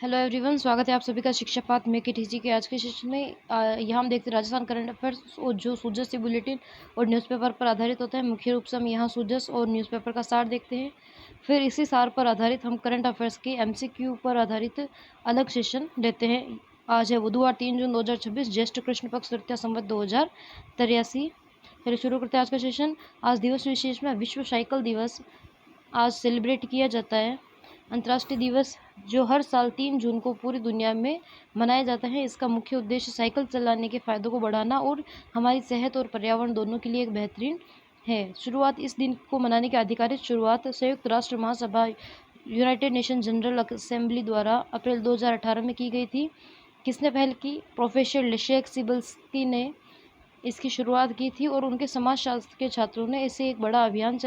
Hello everyone, स्वागत है आप सभी का शिक्षा पाठ में केटीजी के आज के सेशन में। यहाँ हम देखते हैं राजस्थान करंट अफेयर्स और जो सूजस बुलेटिन और न्यूज़पेपर पर आधारित होता है। मुख्य रूप से हम यहाँ सूजस और न्यूज़पेपर का सार देखते हैं। फिर इसी सार पर आधारित हम करंट अफेयर्स के एमसीक्यू पर आधारित अलग सेशन लेते हैं। आज है बुधवार 3 जून 2026, ज्येष्ठ कृष्ण पक्ष तृतीया संवत 2083। फिर शुरू करते हैं आज का सेशन। आज दिवस विशेष में विश्व साइकिल दिवस आज सेलिब्रेट किया जाता है। अंतर्राष्ट्रीय दिवस जो हर साल 3 जून को पूरी दुनिया में मनाया जाता है। इसका मुख्य उद्देश्य साइकिल चलाने के फ़ायदों को बढ़ाना और हमारी सेहत और पर्यावरण दोनों के लिए एक बेहतरीन है। शुरुआत इस दिन को मनाने की आधिकारिक शुरुआत संयुक्त राष्ट्र महासभा यूनाइटेड नेशन जनरल असेंबली द्वारा अप्रैल 2018 में की गई थी। किसने पहल की? प्रोफेसर लेशेक सिबल्स्की ने इसकी शुरुआत की थी और उनके समाजशास्त्र के छात्रों ने इसे एक बड़ा अभियान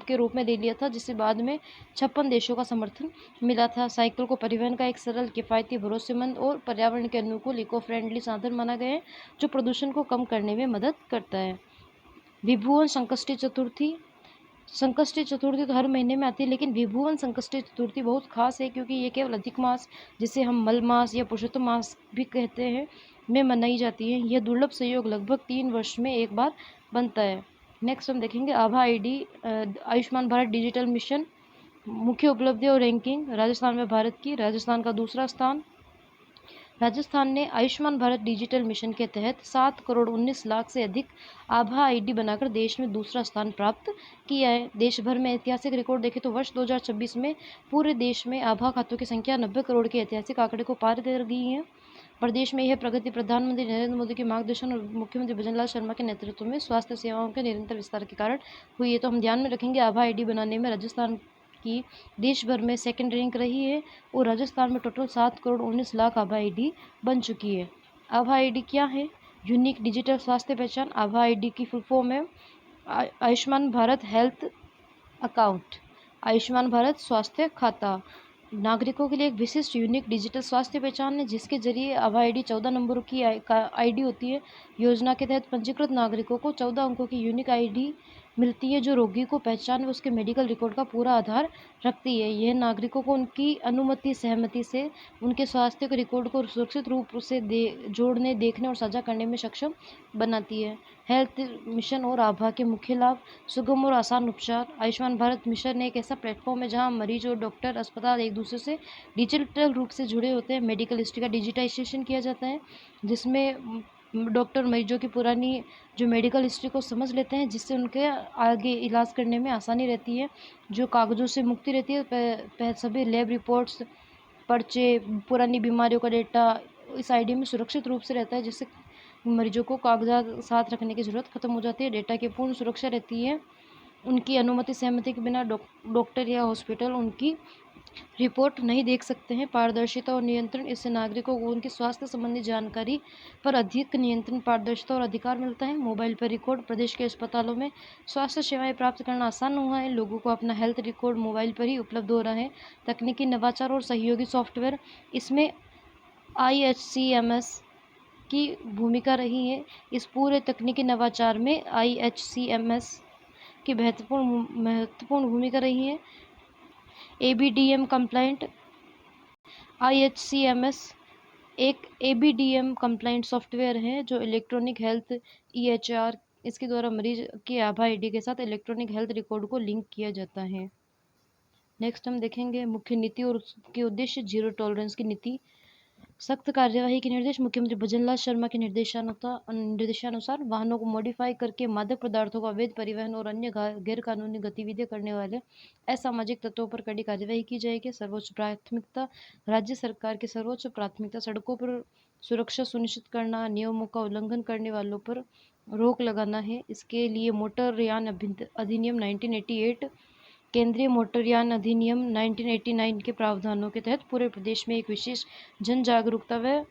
के रूप में ले लिया था, जिसे बाद में 56 देशों का समर्थन मिला था। साइकिल को परिवहन का एक सरल, किफ़ायती, भरोसेमंद और पर्यावरण के अनुकूल इको फ्रेंडली साधन माना गया है, जो प्रदूषण को कम करने में मदद करता है। विभुवन संकष्टी चतुर्थी। संकष्टी चतुर्थी तो हर महीने में आती है, लेकिन विभुवन संकष्टी चतुर्थी बहुत खास है क्योंकि ये केवल अधिक मास, जिसे हम मल मास या पुरुषोत्तम मास भी कहते हैं, में मनाई जाती है। यह दुर्लभ संयोग लगभग 3 वर्ष में एक बार बनता है। नेक्स्ट हम देखेंगे आभा ID, Ayushman Bharat digital mission, मुख्य उपलब्धि और रैंकिंग। राजस्थान में भारत की, राजस्थान का दूसरा स्थान। राजस्थान ने आयुष्मान भारत डिजिटल मिशन के तहत 7 करोड़ 19 लाख से अधिक आभा आईडी बनाकर देश में दूसरा स्थान प्राप्त किया है। देश भर में ऐतिहासिक रिकॉर्ड देखें तो वर्ष 2026 में पूरे देश में आभा खातों की संख्या 90 करोड़ के ऐतिहासिक आंकड़े को पार कर गई है। प्रदेश में यह प्रगति प्रधानमंत्री नरेंद्र मोदी के मार्गदर्शन और मुख्यमंत्री भजनलाल शर्मा के नेतृत्व में स्वास्थ्य सेवाओं के निरंतर विस्तार के कारण हुई है। तो हम ध्यान में रखेंगे आभा आईडी बनाने में राजस्थान की देश भर में सेकंड रैंक रही है और राजस्थान में टोटल 7 करोड़ 19 लाख आभा आईडी बन चुकी है। आभा आईडी क्या है? यूनिक डिजिटल स्वास्थ्य पहचान। आभा आईडी की फुल फॉर्म है आयुष्मान भारत हेल्थ अकाउंट, आयुष्मान भारत स्वास्थ्य खाता। नागरिकों के लिए एक विशिष्ट यूनिक डिजिटल स्वास्थ्य पहचान है, जिसके जरिए आभा आईडी 14 नंबरों की आईडी होती है। योजना के तहत पंजीकृत नागरिकों को 14 अंकों की यूनिक आईडी मिलती है, जो रोगी को पहचान व उसके मेडिकल रिकॉर्ड का पूरा आधार रखती है। यह नागरिकों को उनकी अनुमति सहमति से उनके स्वास्थ्य के रिकॉर्ड को सुरक्षित रूप से जोड़ने, देखने और साझा करने में सक्षम बनाती है। हेल्थ मिशन और आभा के मुख्य लाभ: सुगम और आसान उपचार। आयुष्मान भारत मिशन एक ऐसा प्लेटफॉर्म है जहां मरीज और डॉक्टर, अस्पताल एक दूसरे से डिजिटल रूप से जुड़े होते हैं। मेडिकल हिस्ट्री का डिजिटाइजेशन किया जाता है, जिसमें डॉक्टर मरीजों की पुरानी जो मेडिकल हिस्ट्री को समझ लेते हैं, जिससे उनके आगे इलाज करने में आसानी रहती है। जो कागज़ों से मुक्ति रहती है, सभी लैब रिपोर्ट्स, पर्चे, पुरानी बीमारियों का डेटा इस आईडी में सुरक्षित रूप से रहता है, जिससे मरीजों को कागजात साथ रखने की ज़रूरत खत्म हो जाती है। डेटा की पूर्ण सुरक्षा रहती है। उनकी अनुमति सहमति के बिना डॉक्टर या हॉस्पिटल उनकी रिपोर्ट नहीं देख सकते हैं। पारदर्शिता और नियंत्रण। इससे नागरिकों को उनकी स्वास्थ्य संबंधी जानकारी पर अधिक नियंत्रण, पारदर्शिता और अधिकार मिलता है। मोबाइल पर रिकॉर्ड। प्रदेश के अस्पतालों में स्वास्थ्य सेवाएं प्राप्त करना आसान हुआ है। लोगों को अपना हेल्थ रिकॉर्ड मोबाइल पर ही उपलब्ध हो रहा है। तकनीकी नवाचार और सहयोगी सॉफ्टवेयर। इसमें IHCMS की भूमिका रही है। इस पूरे तकनीकी नवाचार में IHCMS की महत्वपूर्ण भूमिका रही है। ABDM compliant. IHCMS एक ABDM कंप्लाइंट सॉफ्टवेयर है जो इलेक्ट्रॉनिक हेल्थ EHR, इसके द्वारा मरीज की आभा आईडी के साथ इलेक्ट्रॉनिक हेल्थ रिकॉर्ड को लिंक किया जाता है। नेक्स्ट हम देखेंगे मुख्य नीति और उसके उद्देश्य। जीरो टॉलरेंस की नीति। सख्त कार्यवाही के निर्देश। मुख्यमंत्री भजनलाल शर्मा के निर्देशानुसार वाहनों को मॉडिफाई करके मादक पदार्थों का अवैध परिवहन और अन्य गैर कानूनी गतिविधियां करने वाले असामाजिक तत्वों पर कड़ी कार्यवाही की जाएगी। सर्वोच्च प्राथमिकता। राज्य सरकार की सर्वोच्च प्राथमिकता सड़कों पर सुरक्षा सुनिश्चित करना, नियमों का उल्लंघन करने वालों पर रोक लगाना है। इसके लिए मोटर यान अधिनियम 1988, केंद्रीय मोटरयान अधिनियम 1989 के प्रावधानों के तहत पूरे प्रदेश में एक विशेष जन जागरूकता व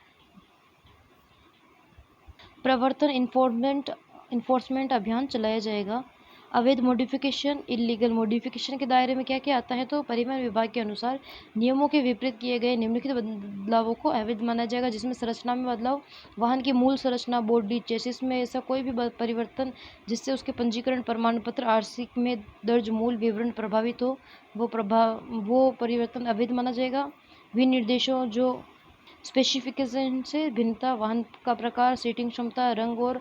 प्रवर्तन इन्फोर्समेंट अभियान चलाया जाएगा। अवैध मॉडिफिकेशन, इलीगल मॉडिफिकेशन के दायरे में क्या क्या आता है? तो परिवहन विभाग के अनुसार नियमों के विपरीत किए गए निम्नलिखित बदलावों को अवैध माना जाएगा, जिसमें संरचना में बदलाव, वाहन की मूल संरचना, बॉडी, चेसिस में ऐसा कोई भी परिवर्तन जिससे उसके पंजीकरण प्रमाण पत्र RC में दर्ज मूल विवरण प्रभावित हो, वो परिवर्तन अवैध माना जाएगा। विनिर्देशों जो स्पेसिफिकेशन से भिन्नता, वाहन का प्रकार, सीटिंग क्षमता, रंग और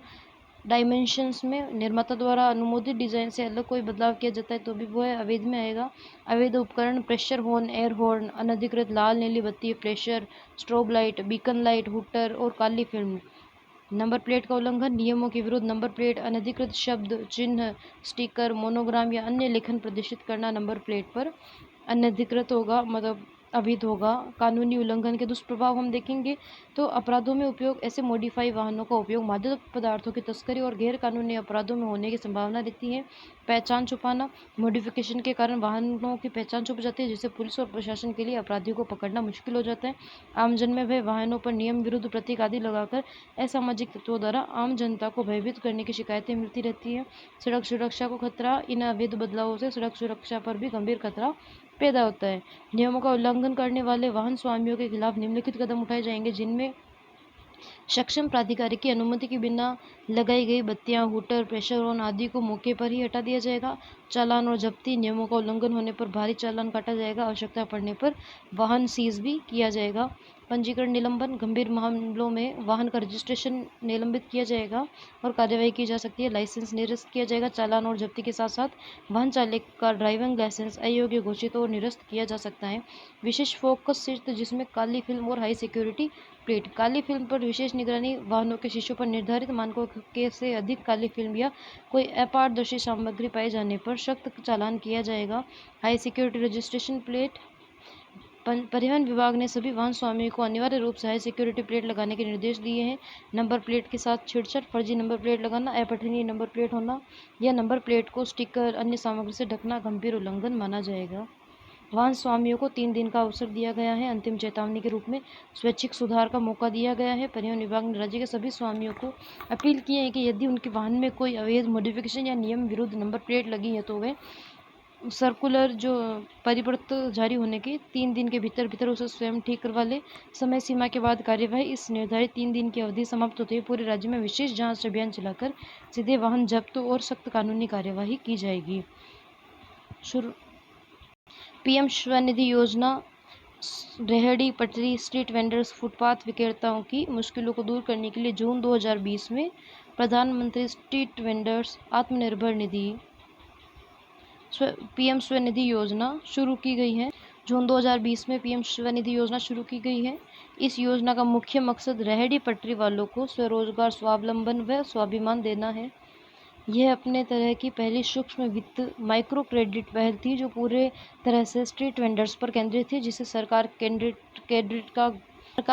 डायमेंशंस में निर्माता द्वारा अनुमोदित डिजाइन से अलग कोई बदलाव किया जाता है तो भी वो है अवैध में आएगा। अवैध उपकरण प्रेशर हॉर्न, एयर हॉर्न, अनधिकृत लाल नीली बत्ती, flasher, strobe light, beacon light, hooter और काली फिल्म। नंबर प्लेट का उल्लंघन, नियमों के विरुद्ध नंबर प्लेट, अनधिकृत शब्द, चिन्ह, स्टिकर, मोनोग्राम या अन्य लेखन प्रदर्शित करना नंबर प्लेट पर अनधिकृत होगा, मतलब अवैध होगा। कानूनी उल्लंघन के दुष्प्रभाव हम देखेंगे तो अपराधों में उपयोग, ऐसे मॉडिफाई वाहनों का उपयोग मादक पदार्थों की तस्करी और गैर कानूनी अपराधों में होने की संभावना रहती है। पहचान छुपाना, मॉडिफिकेशन के कारण वाहनों की पहचान छुप जाती है जिससे पुलिस और प्रशासन के लिए अपराधियों को पकड़ना मुश्किल हो जाता है। आमजन में वह वाहनों पर नियम विरुद्ध प्रतीक आदि लगाकर असामाजिक तत्वों द्वारा आम जनता को भयभीत करने की शिकायतें मिलती रहती हैं। सड़क सुरक्षा को खतरा, इन अवैध बदलावों से सड़क सुरक्षा पर भी गंभीर खतरा पैदा होता है। नियमों का उल्लंघन करने वाले वाहन स्वामियों के खिलाफ निम्नलिखित कदम उठाए जाएंगे जिनमें सक्षम प्राधिकारी की अनुमति के बिना लगाई गई बत्तियां, हुटर, प्रेशर हॉर्न आदि को मौके पर ही हटा दिया जाएगा। चालान और जब्ती, नियमों का उल्लंघन होने पर भारी चालान काटा जाएगा, आवश्यकता पड़ने पर वाहन सीज भी किया जाएगा। पंजीकरण निलंबन, गंभीर मामलों में वाहन का रजिस्ट्रेशन निलंबित किया जाएगा और कार्यवाही की जा सकती है। लाइसेंस निरस्त किया जाएगा। चालान और जब्ती के साथ साथ वाहन चालक का ड्राइविंग लाइसेंस अयोग्य घोषित और निरस्त किया जा सकता है। विशेष फोकस क्षेत्र जिसमें काली फिल्म और हाई सिक्योरिटी प्लेट, काली फिल्म पर विशेष निगरानी, वाहनों के शीशों पर निर्धारित मानकों के से अधिक काली फिल्म या कोई अपारदर्शी सामग्री पाए जाने पर सख्त चालान किया जाएगा। हाई सिक्योरिटी रजिस्ट्रेशन प्लेट, परिवहन विभाग ने सभी वाहन स्वामियों को अनिवार्य रूप से हाई सिक्योरिटी प्लेट लगाने के निर्देश दिए हैं। नंबर प्लेट के साथ छेड़छाड़, फर्जी नंबर प्लेट लगाना, अपठनीय नंबर प्लेट होना या नंबर प्लेट को स्टिकर अन्य सामग्री से ढकना गंभीर उल्लंघन माना जाएगा। वाहन स्वामियों को 3 दिन का अवसर दिया गया है। अंतिम चेतावनी के रूप में स्वैच्छिक सुधार का मौका दिया गया है। परिवहन विभाग ने राज्य के सभी स्वामियों को अपील की है कि यदि उनके वाहन में कोई अवैध मॉडिफिकेशन या नियम विरुद्ध नंबर प्लेट लगी है तो वे सर्कुलर जो परिपत्र जारी होने के 3 दिन के भीतर उसे स्वयं ठीक करवा ले। समय सीमा के बाद कार्यवाही, इस निर्धारित 3 दिन की अवधि समाप्त होते ही पूरे राज्य में विशेष जांच अभियान चलाकर सीधे वाहन जब्त और सख्त कानूनी कार्यवाही की जाएगी। पीएम स्वनिधि योजना, रेहड़ी पटरी, स्ट्रीट वेंडर्स, फुटपाथ विक्रेताओं की मुश्किलों को दूर करने के लिए जून 2020 में प्रधानमंत्री street vendors Atmanirbhar Nidhi PM Svanidhi योजना शुरू की गई है। जून 2020 में पीएम स्वनिधि योजना शुरू की गई है। इस योजना का मुख्य मकसद रेहड़ी पटरी वालों को स्वरोजगार, स्वावलंबन व स्वाभिमान देना है। यह अपने तरह की पहली सूक्ष्म वित्त माइक्रो क्रेडिट पहल थी जो पूरे तरह से स्ट्रीट वेंडर्स पर केंद्रित थी, जिसे सरकार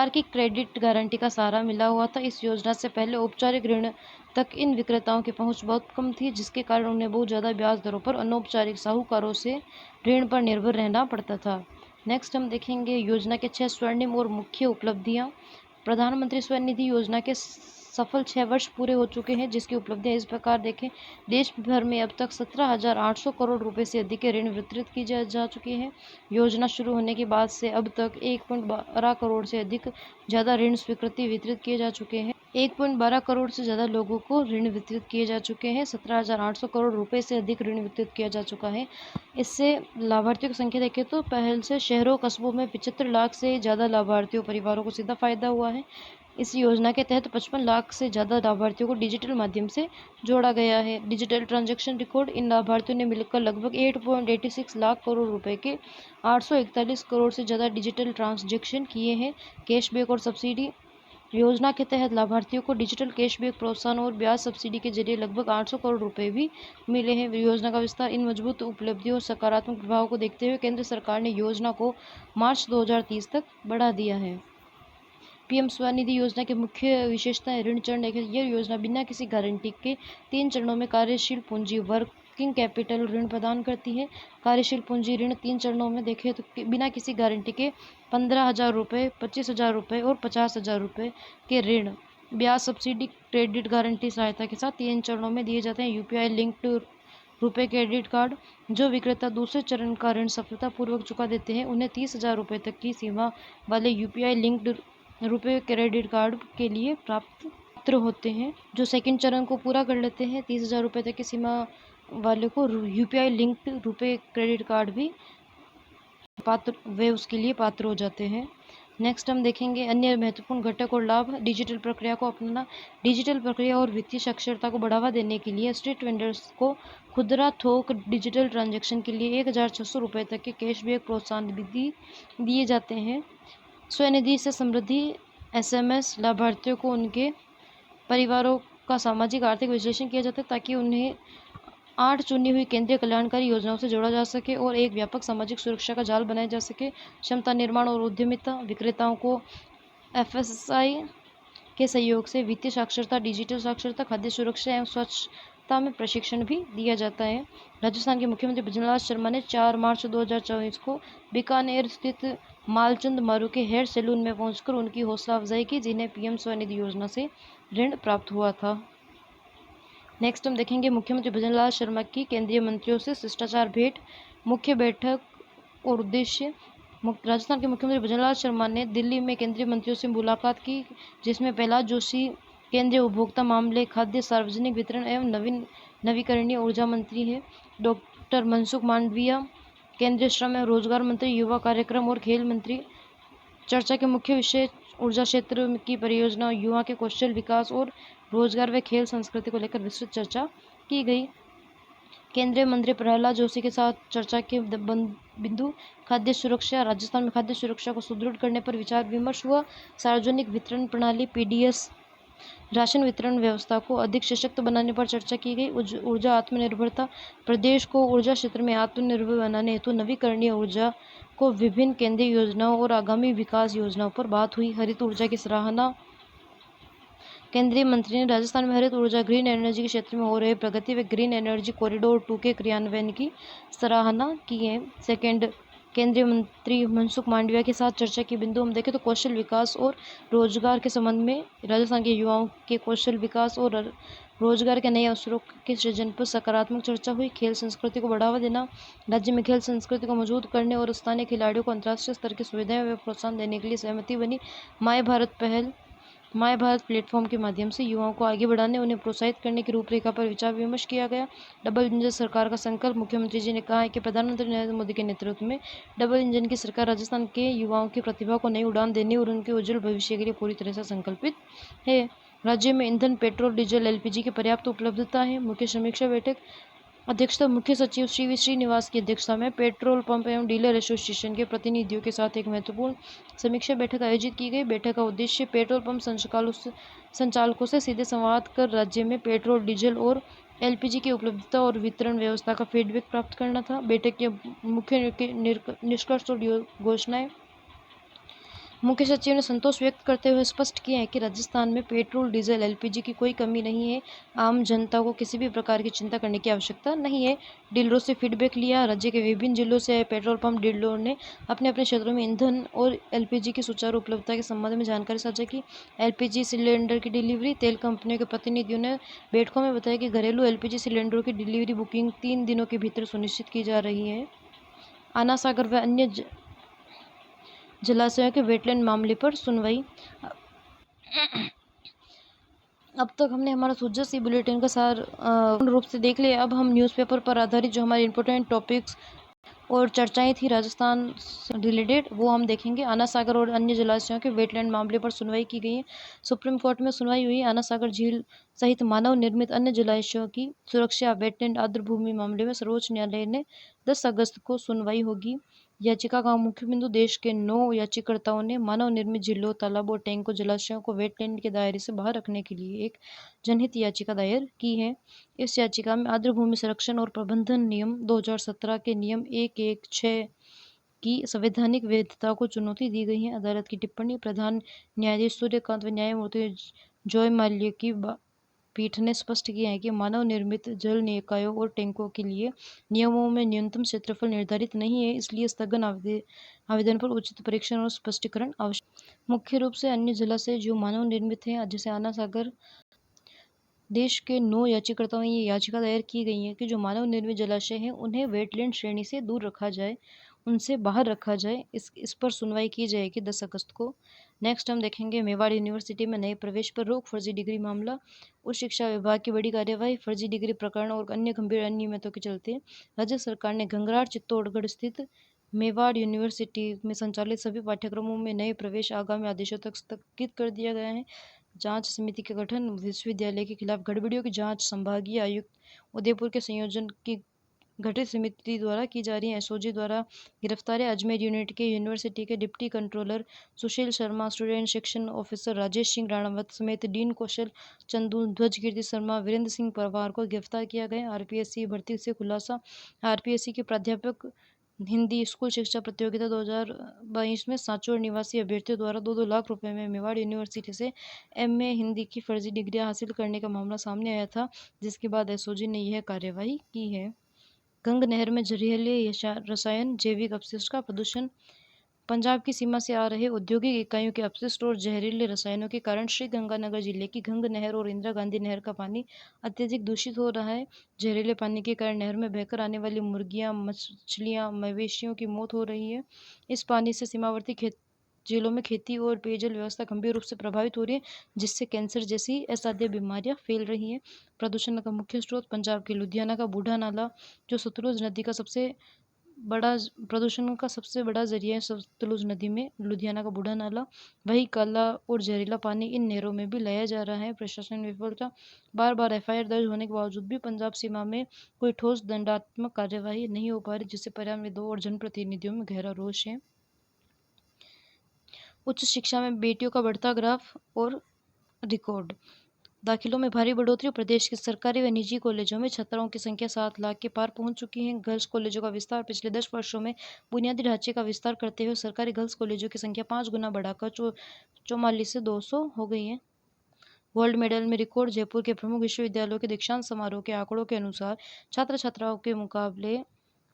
की क्रेडिट गारंटी का सहारा मिला हुआ था। इस योजना से पहले औपचारिक ऋण तक इन विक्रेताओं की पहुंच बहुत कम थी, जिसके कारण उन्हें बहुत ज़्यादा ब्याज दरों पर अनौपचारिक साहूकारों से ऋण पर निर्भर रहना पड़ता था। नेक्स्ट हम देखेंगे योजना के 6 स्वर्णिम और मुख्य उपलब्धियां। प्रधानमंत्री स्वनिधि योजना के सफल 6 वर्ष पूरे हो चुके हैं, जिसकी उपलब्धियां इस प्रकार देखें। देश भर में अब तक 17,800 करोड़ रुपए से अधिक के ऋण वितरित की जा चुके हैं। योजना शुरू होने के बाद से अब तक 1.12 करोड़ से अधिक ज़्यादा ऋण स्वीकृति वितरित किए जा चुके हैं। 1.12 करोड़ से ज़्यादा लोगों को ऋण वितरित किए जा चुके हैं। 17,800 करोड़ रुपए से अधिक ऋण वितरित किया जा चुका है। इससे लाभार्थियों की संख्या देखें तो पहल से शहरों कस्बों में 75 लाख से ज़्यादा लाभार्थियों परिवारों को सीधा फायदा हुआ है। इस योजना के तहत 55 लाख से ज़्यादा लाभार्थियों को डिजिटल माध्यम से जोड़ा गया है। डिजिटल ट्रांजैक्शन रिकॉर्ड, इन लाभार्थियों ने मिलकर लगभग 8.86 लाख करोड़ रुपए के 841 करोड़ से ज़्यादा डिजिटल ट्रांजैक्शन किए हैं। कैशबैक और सब्सिडी, योजना के तहत लाभार्थियों को डिजिटल कैशबैक, प्रोत्साहन और ब्याज सब्सिडी के जरिए लगभग 800 करोड़ रुपए भी मिले हैं। योजना का विस्तार, इन मजबूत उपलब्धियों और सकारात्मक प्रभाव को देखते हुए केंद्र सरकार ने योजना को मार्च 2030 तक बढ़ा दिया है। पीएम स्वनिधि योजना की मुख्य विशेषताएं, ऋण चरण देखें। यह योजना बिना किसी गारंटी के 3 चरणों में कार्यशील पूंजी वर्किंग कैपिटल ऋण प्रदान करती है। कार्यशील पूंजी ऋण 3 चरणों में देखें तो बिना किसी गारंटी के 15,000 रुपये, 25,000 रुपये और 50,000 रुपये के ऋण ब्याज सब्सिडी क्रेडिट गारंटी सहायता के साथ 3 चरणों में दिए जाते हैं। यूपीआई लिंक्ड रुपए क्रेडिट कार्ड, जो विक्रेता दूसरे चरण का ऋण सफलतापूर्वक चुका देते हैं उन्हें 30,000 रुपये तक की सीमा वाले यूपीआई लिंक्ड रुपए क्रेडिट कार्ड के लिए पात्र होते हैं। जो सेकंड चरण को पूरा कर लेते हैं 30,000 रुपये तक की सीमा वाले को यूपीआई लिंक्ड रुपए क्रेडिट कार्ड भी उसके लिए पात्र हो जाते हैं। नेक्स्ट हम देखेंगे अन्य महत्वपूर्ण घटक और लाभ। डिजिटल प्रक्रिया को अपनाना। डिजिटल प्रक्रिया और वित्तीय साक्षरता को बढ़ावा देने के लिए स्ट्रीट वेंडर्स को खुदरा थोक डिजिटल ट्रांजैक्शन के लिए 1,600 रुपये तक के कैशबैक प्रोत्साहन भी दिए जाते हैं। स्वनिधि से समृद्धि SMS लाभार्थियों को उनके परिवारों का सामाजिक आर्थिक विश्लेषण किया जाता है ताकि उन्हें 8 चुनी हुई केंद्रीय कल्याणकारी योजनाओं से जोड़ा जा सके और एक व्यापक सामाजिक सुरक्षा का जाल बनाया जा सके। क्षमता निर्माण और उद्यमिता। विक्रेताओं को FSI के सहयोग से वित्तीय साक्षरता, डिजिटल साक्षरता, खाद्य सुरक्षा एवं स्वच्छता में प्रशिक्षण भी दिया जाता है। राजस्थान के मुख्यमंत्री भजनलाल शर्मा ने 4 मार्च 2024 को बीकानेर स्थित मालचंद मारू के हेयर सैलून में पहुंचकर उनकी हौसला अफजाई की, जिन्हें PM स्वनिधि योजना से ऋण प्राप्त हुआ था। नेक्स्ट हम देखेंगे मुख्यमंत्री भजनलाल शर्मा की केंद्रीय मंत्रियों से शिष्टाचार भेंट। मुख्य बैठक और उद्देश्य। राजस्थान के मुख्यमंत्री भजनलाल शर्मा ने दिल्ली में केंद्रीय मंत्रियों से मुलाकात की, जिसमें प्रहलाद जोशी केंद्रीय उपभोक्ता मामले, खाद्य, सार्वजनिक वितरण एवं नवीकरणीय ऊर्जा मंत्री है। डॉक्टर मनसुख मांडविया केंद्रीय श्रम एवं रोजगार मंत्री, युवा कार्यक्रम और खेल मंत्री। चर्चा के मुख्य विषय ऊर्जा क्षेत्र की परियोजना, युवा के कौशल विकास और रोजगार व खेल संस्कृति को लेकर विस्तृत चर्चा की गई। केंद्रीय मंत्री प्रहलाद जोशी के साथ चर्चा के बिंदु। खाद्य सुरक्षा। राजस्थान में खाद्य सुरक्षा को सुदृढ़ करने पर विचार विमर्श हुआ। सार्वजनिक वितरण प्रणाली PDS राशन वितरण व्यवस्था को अधिक सशक्त बनाने पर चर्चा की गई। ऊर्जा आत्मनिर्भरता। प्रदेश को ऊर्जा क्षेत्र में आत्मनिर्भर बनाने हेतु नवीकरणीय ऊर्जा को विभिन्न केंद्रीय योजनाओं और आगामी विकास योजनाओं पर बात हुई। हरित ऊर्जा की सराहना। केंद्रीय मंत्री ने राजस्थान में हरित ऊर्जा ग्रीन एनर्जी के क्षेत्र में हो रहे प्रगति व ग्रीन एनर्जी कॉरिडोर 2 के क्रियान्वयन की सराहना की है। सेकेंड, केंद्रीय मंत्री मनसुख मांडविया के साथ चर्चा के बिंदु हम देखें तो कौशल विकास और रोजगार के संबंध में राजस्थान के युवाओं के कौशल विकास और रोजगार के नए अवसरों के सृजन पर सकारात्मक चर्चा हुई। खेल संस्कृति को बढ़ावा देना। राज्य में खेल संस्कृति को मजबूत करने और स्थानीय खिलाड़ियों को अंतर्राष्ट्रीय स्तर की सुविधाएं व प्रोत्साहन देने के लिए सहमति बनी। माय भारत प्लेटफॉर्म के माध्यम से युवाओं को आगे बढ़ाने, उन्हें प्रोत्साहित करने की रूपरेखा पर विचार विमर्श किया गया। डबल इंजन सरकार का संकल्प। मुख्यमंत्री जी ने कहा है कि प्रधानमंत्री नरेंद्र मोदी के नेतृत्व में डबल इंजन की सरकार राजस्थान के युवाओं की प्रतिभा को नई उड़ान देने और उनके उज्जवल भविष्य के लिए पूरी तरह से संकल्पित है। राज्य में ईंधन, पेट्रोल, डीजल, LPG की पर्याप्त उपलब्धता है। मुख्य समीक्षा बैठक। अध्यक्षता मुख्य सचिव श्री श्रीनिवास की अध्यक्षता में पेट्रोल पंप एवं डीलर एसोसिएशन के प्रतिनिधियों के साथ एक महत्वपूर्ण समीक्षा बैठक आयोजित की गई। बैठक का उद्देश्य पेट्रोल पंप संचालकों से सीधे संवाद कर राज्य में पेट्रोल, डीजल और LPG की उपलब्धता और वितरण व्यवस्था का फीडबैक प्राप्त करना था। बैठक के मुख्य निष्कर्ष और घोषणाएं। मुख्य सचिव ने संतोष व्यक्त करते हुए स्पष्ट किया है कि राजस्थान में पेट्रोल, डीजल, LPG की कोई कमी नहीं है। आम जनता को किसी भी प्रकार की चिंता करने की आवश्यकता नहीं है। डीलरों से फीडबैक लिया। राज्य के विभिन्न जिलों से आए पेट्रोल पंप डीलरों ने अपने अपने क्षेत्रों में ईंधन और LPG की सुचारू उपलब्धता के संबंध में जानकारी साझा की। LPG सिलेंडर की डिलीवरी। तेल कंपनियों के प्रतिनिधियों ने बैठकों में बताया कि घरेलू LPG सिलेंडरों की डिलीवरी बुकिंग 3 दिनों के भीतर सुनिश्चित की जा रही है। आना सागर व अन्य जलाशयों के वेटलैंड मामले पर सुनवाई। अब तक हमने हमारा सूझा सी बुलेटिन का सार पूर्ण रूप से देख लिया। अब हम न्यूज़पेपर पर आधारित जो हमारे इंपॉर्टेंट टॉपिक्स और चर्चाएं थी राजस्थान से रिलेटेड वो हम देखेंगे। आना सागर और अन्य जलाशयों के वेटलैंड मामले पर सुनवाई की गई है। सुप्रीम कोर्ट में सुनवाई हुई। आना सागर झील सहित मानव निर्मित अन्य जलाशयों की सुरक्षा वेटलैंड आर्द्रभूमि मामले में सर्वोच्च न्यायालय ने 10 अगस्त को सुनवाई होगी। याचिका का मुख्य बिंदु। देश के 9 याचिकाकर्ताओं ने मानव निर्मित झीलों, तालाबों, टैंकों, जलाशयों को वेटलैंड के दायरे से बाहर रखने के लिए एक जनहित याचिका दायर की है। इस याचिका में आर्द्रभूमि संरक्षण और प्रबंधन नियम 2017 के नियम 116 की संवैधानिक वैधता को चुनौती दी गई है। अदालत की टिप्पणी। प्रधान न्यायाधीश सूर्यकांत व न्यायमूर्ति जॉय माल्य की पीठ ने स्पष्ट किया है कि मानव निर्मित जल निकायों और टैंकों के लिए नियमों में न्यूनतम क्षेत्रफल निर्धारित नहीं है, इसलिए स्थगन आवेदन पर उचित परीक्षण और स्पष्टीकरण आवश्यक। मुख्य रूप से अन्य जलाशय जो मानव निर्मित हैं, जैसे आना सागर। देश के 9 याचिकाकर्ताओं ने ये याचिका दायर की गई है कि जो मानव निर्मित जलाशय हैं उन्हें वेटलैंड श्रेणी से दूर रखा जाए, उनसे बाहर रखा जाए। इस पर सुनवाई की जाएगी 10 अगस्त को। नेक्स्ट हम देखेंगे मेवाड़ यूनिवर्सिटी में नए प्रवेश पर रोक, फर्जी डिग्री मामला। उच्च शिक्षा विभाग की बड़ी कार्यवाही। फर्जी डिग्री प्रकरण और अन्य गंभीर अनियमितों के चलते राज्य सरकार ने घंगरार चित्तौड़गढ़ स्थित मेवाड़ यूनिवर्सिटी में संचालित सभी पाठ्यक्रमों में नए प्रवेश आगामी आदेशों तक स्थगित कर दिया गया है। जांच समिति का गठन, विश्वविद्यालय के खिलाफ गड़बड़ियों की जांच संभागीय आयुक्त उदयपुर के संयोजन की गठित समिति द्वारा की जा रही है। एसओजी द्वारा गिरफ्तारी, अजमेर यूनिट के यूनिवर्सिटी के deputy controller Sushil Sharma, student section officer Rajesh Singh Ranawat समेत डीन कौशल चंदू, ध्वज कीर्ति शर्मा, वीरेंद्र सिंह पवार को गिरफ्तार किया गया। आरपीएससी भर्ती से खुलासा, आरपीएससी के प्राध्यापक हिंदी स्कूल शिक्षा प्रतियोगिता 2022 में सांचौर निवासी अभ्यर्थियों द्वारा 2-2 लाख रुपए में मेवाड़ यूनिवर्सिटी से एमए हिंदी की फर्जी डिग्रियां हासिल करने का मामला सामने आया था, जिसके बाद एसओजी ने यह कार्यवाही की है। गंग नहर में जहरीले रसायन, जैविक अपशिष्ट का प्रदूषण। पंजाब की सीमा से आ रहे औद्योगिक इकाइयों के अपशिष्ट और जहरीले रसायनों के कारण श्रीगंगानगर जिले की गंग नहर और इंदिरा गांधी नहर का पानी अत्यधिक दूषित हो रहा है। जहरीले पानी के कारण नहर में बहकर आने वाली मुर्गियां, मछलियां, मवेशियों की मौत हो रही है। इस पानी से सीमावर्ती जिलों में खेती और पेयजल व्यवस्था गंभीर रूप से प्रभावित हो रही है, जिससे कैंसर जैसी असाध्य बीमारियां फैल रही हैं। प्रदूषण का मुख्य स्रोत पंजाब के लुधियाना का बूढ़ा नाला, जो सतलुज नदी का प्रदूषण का सबसे बड़ा जरिया है। सतलुज नदी में लुधियाना का बूढ़ा नाला, वही काला और जहरीला पानी इन नहरों में भी लाया जा रहा है। प्रशासन विफलता, बार बार एफआईआर दर्ज होने के बावजूद भी पंजाब सीमा में कोई ठोस दंडात्मक कार्यवाही नहीं हो पा रही, जिससे पर्यावरणविदों और जनप्रतिनिधियों में गहरा रोष है। उच्च शिक्षा में बेटियों का बढ़ता ग्राफ और रिकॉर्ड। दाखिलों में भारी बढ़ोतरी। प्रदेश के सरकारी व निजी कॉलेजों में छात्राओं की संख्या 7 लाख के पार पहुंच चुकी है। गर्ल्स कॉलेजों का विस्तार। पिछले 10 वर्षों में बुनियादी ढांचे का विस्तार करते हुए सरकारी गर्ल्स कॉलेजों की संख्या 5 गुना बढ़ाकर 44 से 200 हो गई है। गोल्ड मेडल में रिकॉर्ड। जयपुर के प्रमुख विश्वविद्यालयों के दीक्षांत समारोह के आंकड़ों के अनुसार छात्र छात्राओं के मुकाबले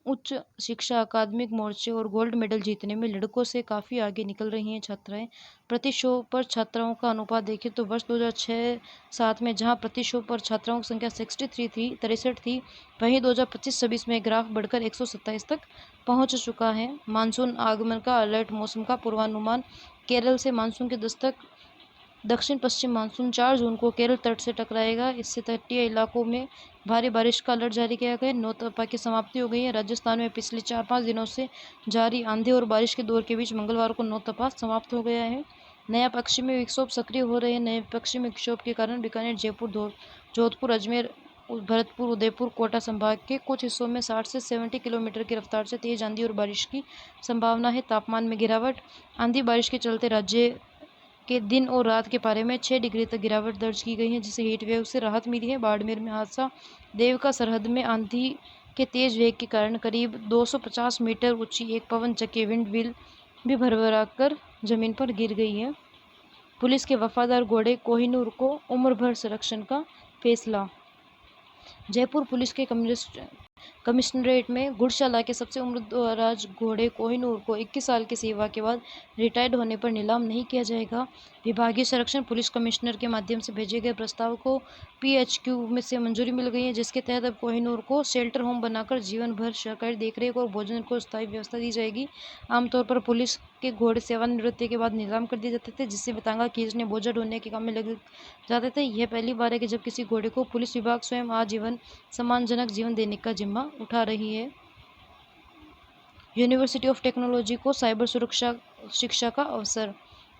उच्च शिक्षा अकादमिक मोर्चे और गोल्ड मेडल जीतने में लड़कों से काफ़ी आगे निकल रही हैं छात्राएं। प्रति शो पर छात्राओं का अनुपात देखें तो वर्ष 2006-07 में जहां प्रति शो पर छात्राओं की संख्या 63 थी, वहीं 2025-26 में ग्राफ बढ़कर 127 तक पहुंच चुका है। मानसून आगमन का अलर्ट। मौसम का पूर्वानुमान। केरल से मानसून की दस्तक। दक्षिण पश्चिम मानसून 4 जून को केरल तट से टकराएगा। इससे तटीय इलाकों में भारी बारिश का अलर्ट जारी किया गया है। नौतपा की समाप्ति हो गई है। राजस्थान में पिछले 4-5 दिनों से जारी आंधी और बारिश के दौर के बीच मंगलवार को नौतपा समाप्त हो गया है। नया पश्चिमी विक्षोभ सक्रिय हो रहे हैं। नए पश्चिमी विक्षोभ के कारण बीकानेर, जयपुर, जोधपुर, अजमेर, भरतपुर, उदयपुर, कोटा संभाग के कुछ हिस्सों में 60 से 70 किलोमीटर की रफ्तार से तेज आंधी और बारिश की संभावना है। तापमान में गिरावट। आंधी बारिश के चलते राज्य के दिन और रात के पारे में 6 डिग्री तक गिरावट दर्ज की गई है, जिससे हीट वेव से राहत मिली है। बाड़मेर में हादसा। देवका सरहद में आंधी के तेज वेग के कारण करीब 250 मीटर ऊंची एक पवन चक्की विंड व्हील भी भरभराकर जमीन पर गिर गई है। पुलिस के वफादार घोड़े कोहिनूर को उम्र भर संरक्षण का फैसला। जयपुर पुलिस के कमिश्नरेट में गुड़शाला के सबसे उम्रदराज घोड़े कोहिनूर को 21 साल की सेवा के बाद रिटायर्ड होने पर नीलाम नहीं किया जाएगा। विभागीय संरक्षण। पुलिस कमिश्नर के माध्यम से भेजे गए प्रस्ताव को पीएचक्यू में से मंजूरी मिल गई है, जिसके तहत अब कोहिनूर को शेल्टर होम बनाकर जीवन भर सरकारी देखरेख और भोजन को स्थायी व्यवस्था दी जाएगी। आमतौर पर पुलिस के घोड़े सेवानिवृत्ति के बाद नीलाम कर दिए जाते थे, जिससे वे तांगा खींचने, बोझा ढोने के काम में लग जाते थे। यह पहली बार है कि जब किसी घोड़े को पुलिस विभाग स्वयं आजीवन सम्मानजनक जीवन देने का जिम्मा उठा रही है। यूनिवर्सिटी ऑफ टेक्नोलॉजी को साइबर सुरक्षा शिक्षा का अवसर।